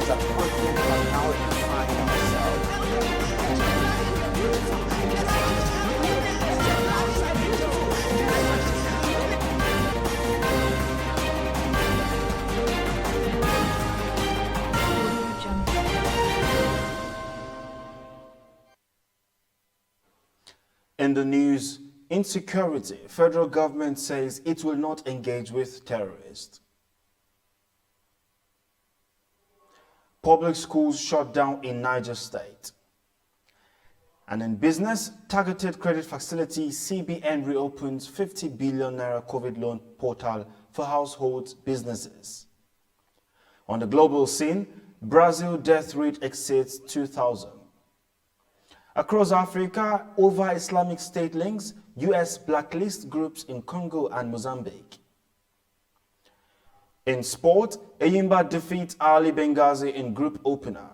that conflict has now defined In the news, insecurity. Federal government says it will not engage with terrorists. Public schools shut down in Niger State. And in business, targeted credit facility CBN reopens 50 billion naira COVID loan portal for households businesses. On the global scene, Brazil death rate exceeds 2,000. Across Africa, over Islamic State links, US blacklist groups in Congo and Mozambique. In sport, Eyimba defeats Ali Benghazi in group opener.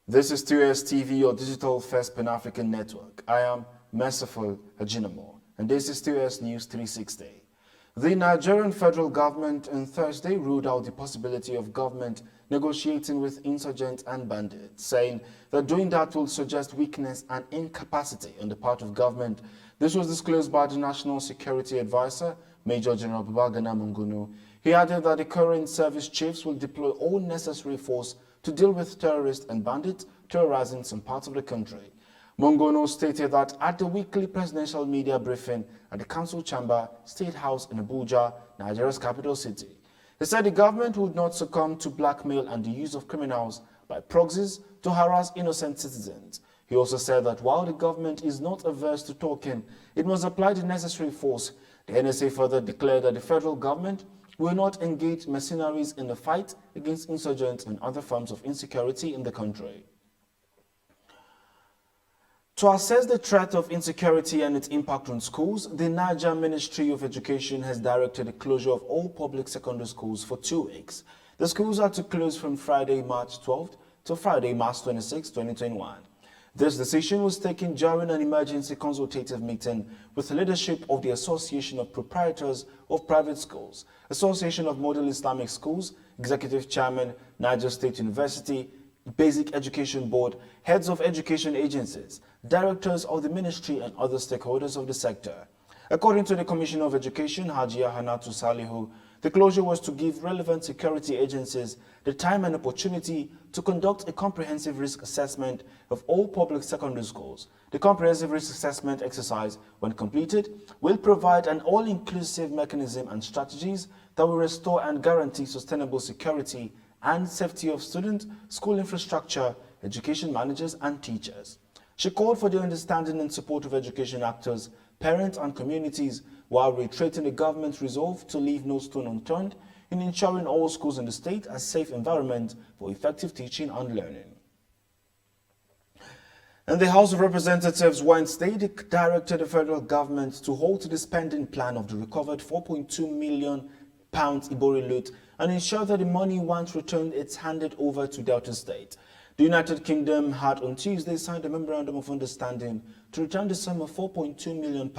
This is TOS TV, your digital first Pan-African network. I am Merciful Ajinamo, and this is TOS News 360. The Nigerian federal government on Thursday ruled out the possibility of government negotiating with insurgents and bandits, saying that doing that will suggest weakness and incapacity on the part of government. This was disclosed by the National Security Advisor, Major General Babagana Mungunu. He added that the current service chiefs will deploy all necessary force to deal with terrorists and bandits terrorizing some parts of the country. Mongono stated that at the weekly presidential media briefing at the Council Chamber State House in Abuja, Nigeria's capital city. He said the government would not succumb to blackmail and the use of criminals by proxies to harass innocent citizens. He also said that while the government is not averse to talking, it must apply the necessary force. The NSA further declared that the federal government will not engage mercenaries in the fight against insurgents and other forms of insecurity in the country. To assess the threat of insecurity and its impact on schools, the Niger Ministry of Education has directed the closure of all public secondary schools for 2 weeks. The schools are to close from Friday, March 12th to Friday, March 26, 2021. This decision was taken during an emergency consultative meeting with the leadership of the Association of Proprietors of Private Schools, Association of Model Islamic Schools, Executive Chairman, Niger State University, Basic Education Board, heads of education agencies, directors of the ministry and other stakeholders of the sector. According to the Commissioner of Education, Hajia Hanatu Salihu, the closure was to give relevant security agencies the time and opportunity to conduct a comprehensive risk assessment of all public secondary schools. The comprehensive risk assessment exercise, when completed, will provide an all-inclusive mechanism and strategies that will restore and guarantee sustainable security and safety of students, school infrastructure, education managers and teachers. She called for the understanding and support of education actors, parents and communities, while reiterating the government's resolve to leave no stone unturned in ensuring all schools in the state a safe environment for effective teaching and learning. And the House of Representatives Wednesday directed the federal government to halt the spending plan of the recovered £4.2 million Ibori loot and ensure that the money, once returned, it's handed over to Delta State. The United Kingdom had on Tuesday signed a memorandum of understanding to return the sum of £4.2 million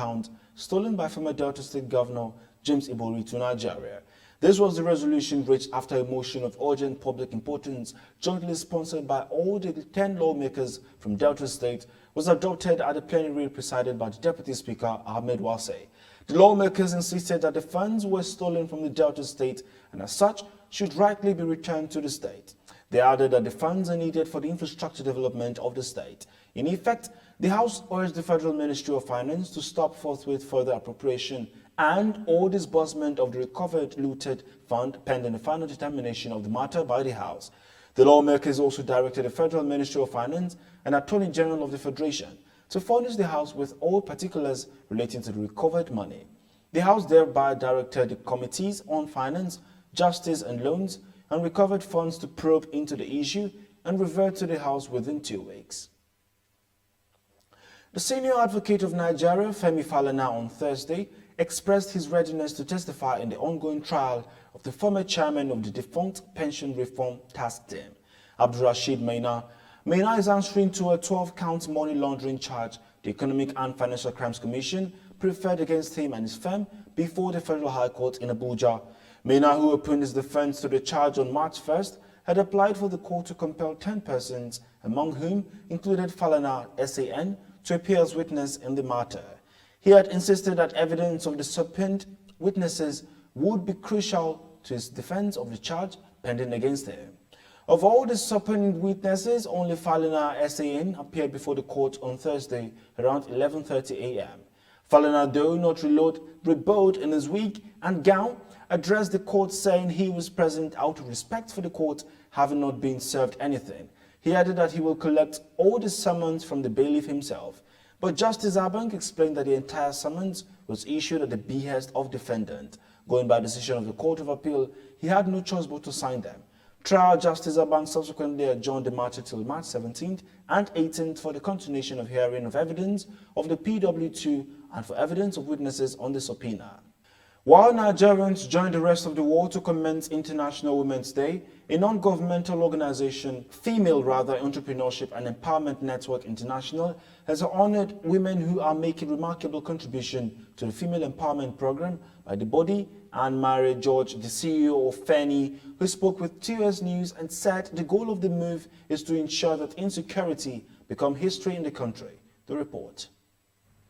stolen by former Delta State Governor James Ibori to Nigeria. This was the resolution reached after a motion of urgent public importance, jointly sponsored by all the 10 lawmakers from Delta State, was adopted at a plenary presided by the Deputy Speaker Ahmed Wase. The lawmakers insisted that the funds were stolen from the Delta State and as such should rightly be returned to the state. They added that the funds are needed for the infrastructure development of the state. In effect, the House urged the Federal Ministry of Finance to stop forthwith further appropriation and or disbursement of the recovered looted fund pending the final determination of the matter by the House. The lawmakers also directed the Federal Ministry of Finance and Attorney General of the Federation to furnish the House with all particulars relating to the recovered money. The House thereby directed the Committees on Finance, Justice and Loans and recovered funds to probe into the issue and revert to the House within 2 weeks. The senior advocate of Nigeria, Femi Falana, on Thursday expressed his readiness to testify in the ongoing trial of the former chairman of the defunct Pension Reform Task Team, Abdulrasheed Maina. Maina is answering to a 12-count money laundering charge the Economic and Financial Crimes Commission preferred against him and his firm before the Federal High Court in Abuja. Maina, who opened his defense to the charge on March 1st, had applied for the court to compel 10 persons, among whom included Falana, SAN, to appear as witness in the matter. He had insisted that evidence of the subpoenaed witnesses would be crucial to his defense of the charge pending against him. Of all the subpoenaed witnesses, only Falana, SAN, appeared before the court on Thursday around 11:30 a.m. Falana, though not rebelled in his wig and gown, addressed the court saying he was present out of respect for the court, having not been served anything. He added that he will collect all the summons from the bailiff himself. But Justice Abang explained that the entire summons was issued at the behest of defendant. Going by decision of the Court of Appeal, he had no choice but to sign them. Trial Justice Abang subsequently adjourned the matter till March 17th and 18th for the continuation of hearing of evidence of the PW2 and for evidence of witnesses on the subpoena. While Nigerians joined the rest of the world to commence International Women's Day, a non-governmental organization, Female Entrepreneurship and Empowerment Network International, has honored women who are making remarkable contribution to the female empowerment program by the body, and Mary George, the CEO of FENI, who spoke with TOS News and said the goal of the move is to ensure that insecurity become history in the country. The report.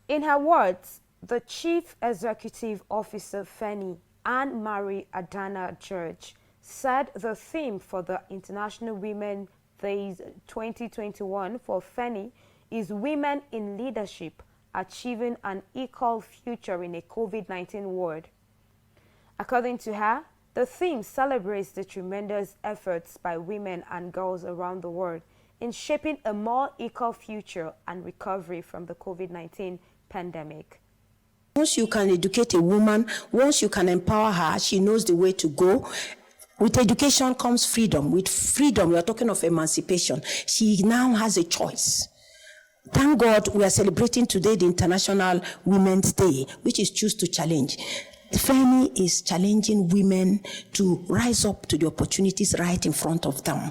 In her words, the Chief Executive Officer FENI, Anne-Marie Adana George, said the theme for the International Women's Day 2021 for FENI is Women in Leadership, Achieving an Equal Future in a COVID-19 World. According to her, the theme celebrates the tremendous efforts by women and girls around the world in shaping a more equal future and recovery from the COVID-19 pandemic. Once you can educate a woman, once you can empower her, she knows the way to go. With education comes freedom. With freedom, we are talking of emancipation. She now has a choice. Thank God we are celebrating today the International Women's Day, which is Choose to Challenge. FENI is challenging women to rise up to the opportunities right in front of them.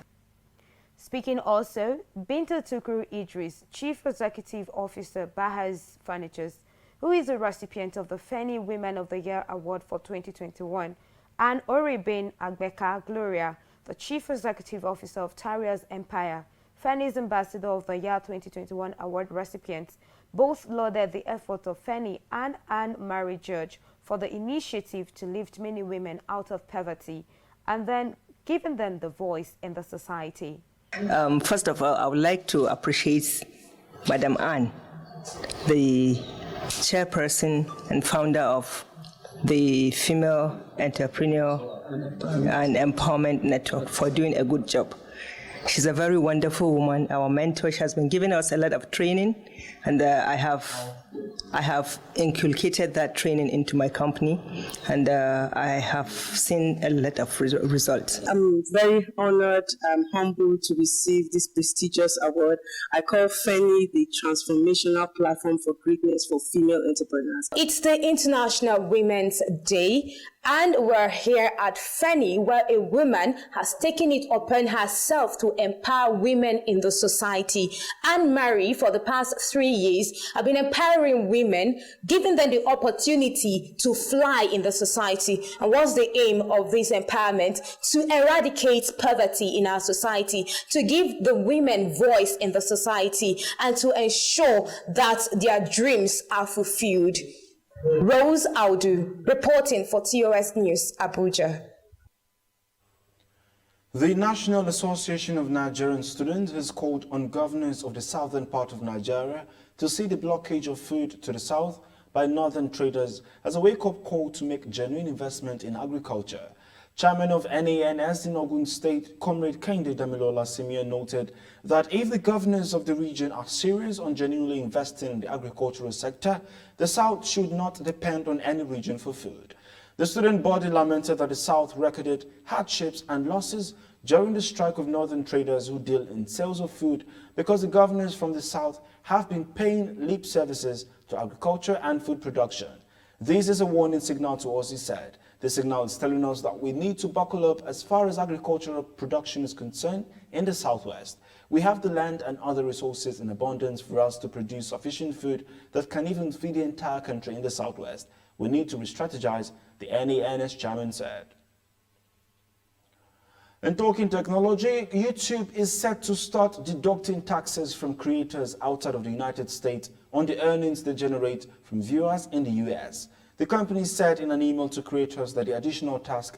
Speaking also, Binta Tukuru Idris, Chief Executive Officer, Bahas Furnitures, who is a recipient of the FENI Women of the Year Award for 2021, and Oribin Agbeka Gloria, the Chief Executive Officer of Taria's Empire, FENI's Ambassador of the Year 2021 Award recipients, both lauded the effort of FENI and Anne-Marie George for the initiative to lift many women out of poverty and then giving them the voice in the society. First of all, I would like to appreciate Madam Anne, the chairperson and founder of the Female Entrepreneur and Empowerment Network, for doing a good job. She's a very wonderful woman, our mentor. She has been giving us a lot of training, and I have inculcated that training into my company, and I have seen a lot of results. I'm very honored and humbled to receive this prestigious award. I call FENI the transformational platform for greatness for female entrepreneurs. It's the International Women's Day, and we're here at FENI, where a woman has taken it upon herself to empower women in the society. Anne-Marie, for the past 3 years, have been empowering women, giving them the opportunity to fly in the society. And what's the aim of this empowerment? To eradicate poverty in our society, to give the women voice in the society, and to ensure that their dreams are fulfilled. Rose Audu, reporting for TOS News, Abuja. The National Association of Nigerian Students has called on governors of the southern part of Nigeria to see the blockage of food to the south by northern traders as a wake-up call to make genuine investment in agriculture. Chairman of NANS in Ogun State, Comrade Kehinde Damilola Simeon, noted that if the governors of the region are serious on genuinely investing in the agricultural sector, the South should not depend on any region for food. The student body lamented that the South recorded hardships and losses during the strike of northern traders who deal in sales of food because the governors from the south have been paying lip services to agriculture and food production. This is a warning signal to us, he said. The signal is telling us that we need to buckle up as far as agricultural production is concerned in the southwest. We have the land and other resources in abundance for us to produce sufficient food that can even feed the entire country in the southwest. We need to re-strategize, the NANS chairman said. And talking technology, YouTube is set to start deducting taxes from creators outside of the United States on the earnings they generate from viewers in the US. The company said in an email to creators that the additional tax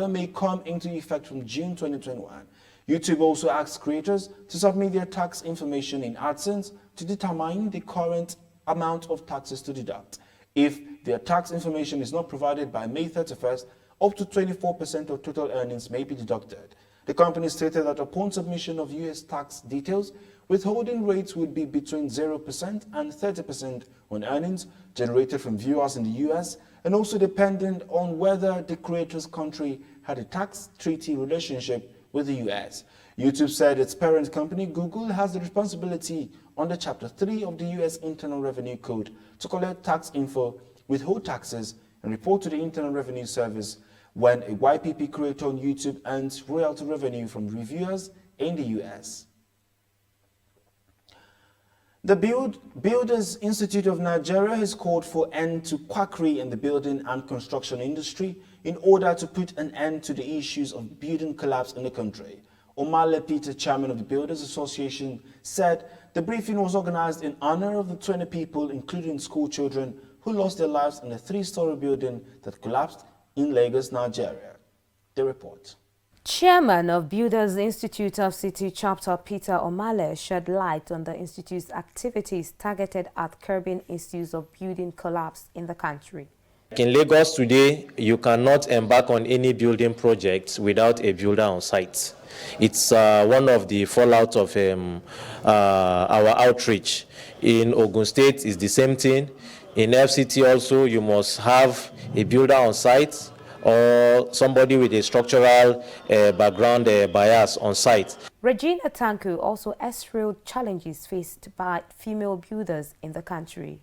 may come into effect from June 2021. YouTube also asked creators to submit their tax information in AdSense to determine the current amount of taxes to deduct. If their tax information is not provided by May 31st, up to 24% of total earnings may be deducted. The company stated that upon submission of US tax details, withholding rates would be between 0% and 30% on earnings generated from viewers in the US, and also dependent on whether the creator's country had a tax treaty relationship with the US. YouTube said its parent company, Google, has the responsibility under Chapter 3 of the US Internal Revenue Code to collect tax info, withhold taxes, and report to the Internal Revenue Service when a YPP creator on YouTube earns royalty revenue from reviewers in the US. The Builders Institute of Nigeria has called for end to quackery in the building and construction industry in order to put an end to the issues of building collapse in the country. Omale Peter, chairman of the Builders Association, said the briefing was organized in honor of the 20 people, including school children, who lost their lives in a 3-story building that collapsed in Lagos, Nigeria. The report. Chairman of Builders Institute of City Chapter Peter Omale shed light on the institute's activities targeted at curbing issues of building collapse in the country. In Lagos today, you cannot embark on any building projects without a builder on site. It's one of the fallout of our outreach. In Ogun State, it's the same thing. In FCT also, you must have a builder on site or somebody with a structural background bias on site. Regina Tanku also espoused challenges faced by female builders in the country.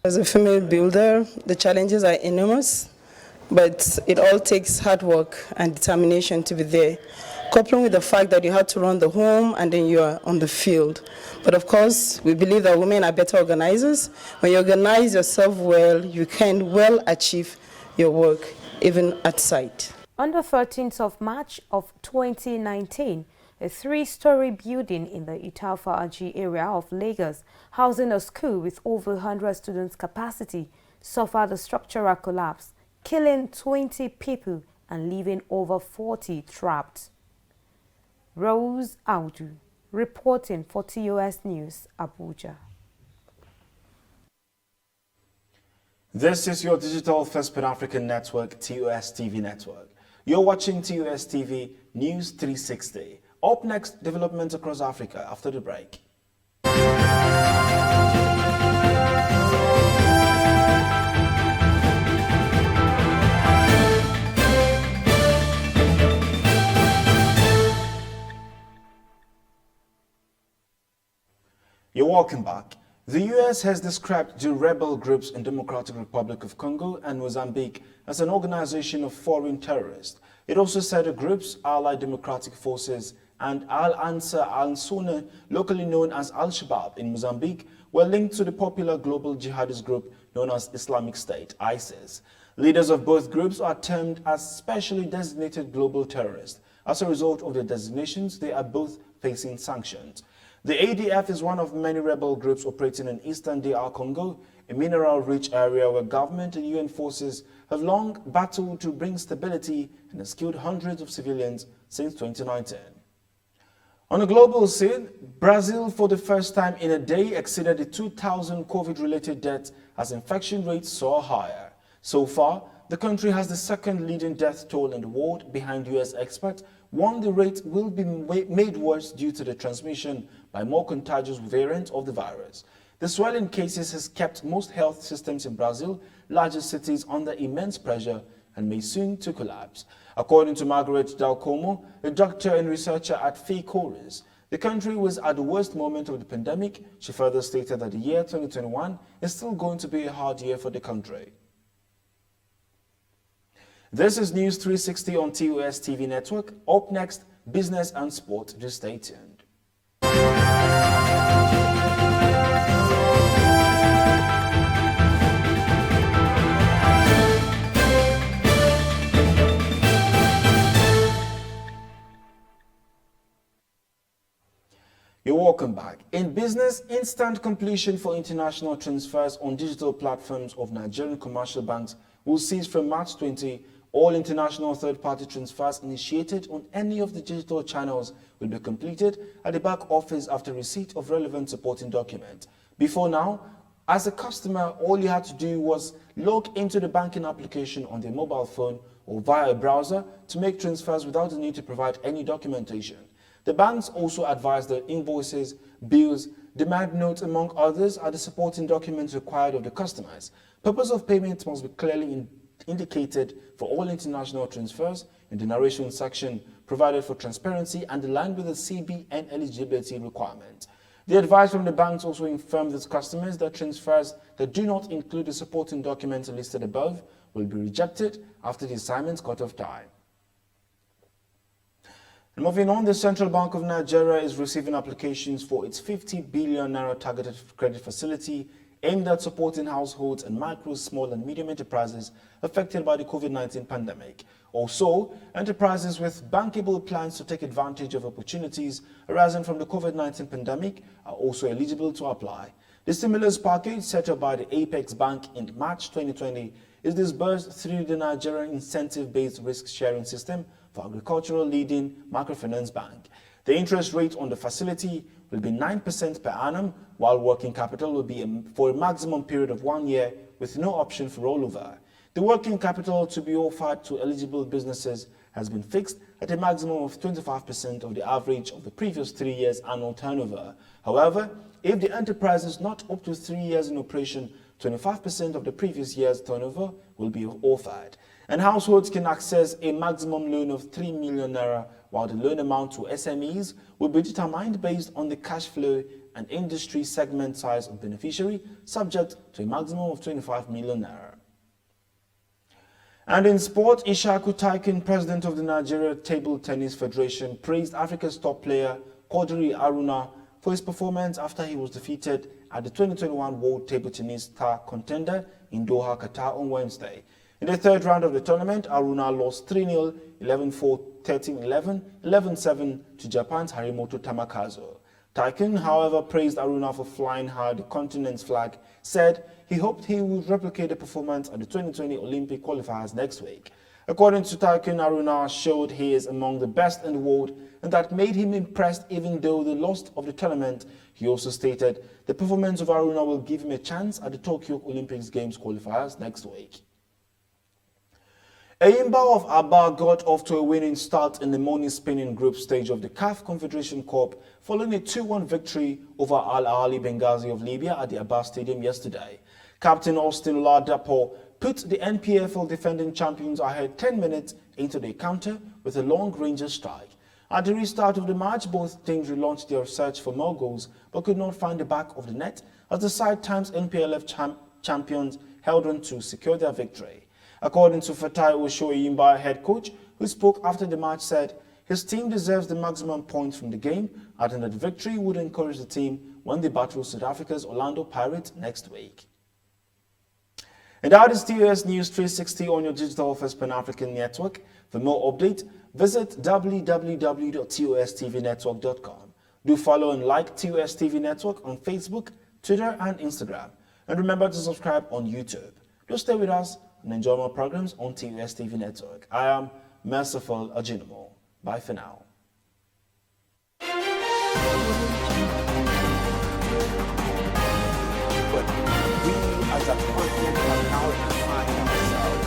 As a female builder, the challenges are enormous, but it all takes hard work and determination to be there, coupling with the fact that you have to run the home and then you are on the field. But of course, we believe that women are better organizers. When you organize yourself well, you can well achieve your work, even at site. On the 13th of March of 2019, a 3-story building in the Itafa-Aji area of Lagos, housing a school with over 100 students' capacity, suffered a structural collapse, killing 20 people and leaving over 40 trapped. Rose Audu, reporting for TOS News, Abuja. This is your digital first Pan-African network, TOS TV network. You're watching TOS TV News 360. Up next, developments across Africa after the break. You're welcome back. The U.S. has described the rebel groups in Democratic Republic of Congo and Mozambique as an organization of foreign terrorists. It also said the groups, Allied Democratic Forces and Al-Ansar al-Sunnah, locally known as Al-Shabaab in Mozambique, were linked to the popular global jihadist group known as Islamic State, ISIS. Leaders of both groups are termed as specially designated global terrorists. As a result of their designations, they are both facing sanctions. The ADF is one of many rebel groups operating in eastern DR Congo, a mineral-rich area where government and UN forces have long battled to bring stability and has killed hundreds of civilians since 2019. On a global scene, Brazil for the first time in a day exceeded the 2,000 COVID-related deaths as infection rates soar higher. So far, the country has the second leading death toll in the world behind US experts warn the rate will be made worse due to the transmission by more contagious variants of the virus. The swell in cases has kept most health systems in Brazil, largest cities, under immense pressure and may soon to collapse. According to Margaret Dalcomo, a doctor and researcher at FECORIS, the country was at the worst moment of the pandemic. She further stated that the year 2021 is still going to be a hard year for the country. This is News 360 on TOS TV network. Up next, business and sport. Just stay tuned. You're welcome back. In business, instant completion for international transfers on digital platforms of Nigerian commercial banks will cease from March 20. All international third-party transfers initiated on any of the digital channels will be completed at the back office after receipt of relevant supporting document. Before now, as a customer, all you had to do was log into the banking application on their mobile phone or via a browser to make transfers without the need to provide any documentation. The banks also advise that invoices, bills, demand notes, among others, are the supporting documents required of the customers. Purpose of payment must be clearly indicated for all international transfers in the narration section, provided for transparency and aligned with the CBN eligibility requirement. The advice from the banks also informed its customers that transfers that do not include the supporting documents listed above will be rejected after the assignment's cut-off time. And moving on, the Central Bank of Nigeria is receiving applications for its 50 billion naira targeted credit facility aimed at supporting households and micro, small and medium enterprises affected by the COVID-19 pandemic. Also, enterprises with bankable plans to take advantage of opportunities arising from the COVID-19 pandemic are also eligible to apply. The stimulus package set up by the Apex Bank in March 2020 is disbursed through the Nigerian Incentive-Based Risk-Sharing System for Agricultural Leading Microfinance Bank. The interest rate on the facility will be 9% per annum, while working capital will be for a maximum period of 1 year with no option for rollover. The working capital to be offered to eligible businesses has been fixed at a maximum of 25% of the average of the previous 3 years' annual turnover. However, if the enterprise is not up to 3 years in operation, 25% of the previous year's turnover will be offered. And households can access a maximum loan of 3 million naira, while the loan amount to SMEs will be determined based on the cash flow and industry segment size of beneficiary, subject to a maximum of 25 million naira. And in sport, Ishaku Taikin, president of the Nigeria Table Tennis Federation, praised Africa's top player, Quadri Aruna, for his performance after he was defeated at the 2021 World Table Tennis Star Contender in Doha, Qatar on Wednesday. In the third round of the tournament, Aruna lost 3-0, 11-4, 13-11, 11-7 to Japan's Harimoto Tamakazu. Taikin, however, praised Aruna for flying high the continent's flag, said he hoped he would replicate the performance at the 2020 Olympic qualifiers next week. According to Taikin, Aruna showed he is among the best in the world, and that made him impressed even though they lost of the tournament. He also stated the performance of Aruna will give him a chance at the Tokyo Olympics Games qualifiers next week. Eyimba of Aba got off to a winning start in the morning spinning group stage of the CAF Confederation Cup following a 2-1 victory over Al Ahly Benghazi of Libya at the Aba Stadium yesterday. Captain Austin Ladapo put the NPFL defending champions ahead 10 minutes into the encounter with a long-range strike. At the restart of the match, both teams relaunched their search for more goals but could not find the back of the net as the side times NPLF champions held on to secure their victory. According to Fatai Osho, Eyimba head coach, who spoke after the match, said his team deserves the maximum points from the game, adding that victory would encourage the team when they battle South Africa's Orlando Pirates next week. And that is TOS News 360 on your digital first Pan-African network. For more updates, visit www.tostvnetwork.com. Do follow and like TOS TV Network on Facebook, Twitter, and Instagram. And remember to subscribe on YouTube. Do stay with us and enjoy more programs on TOS TV Network. I am Merciful Ajinomo. Bye for now. But we as a continent have now defined ourselves.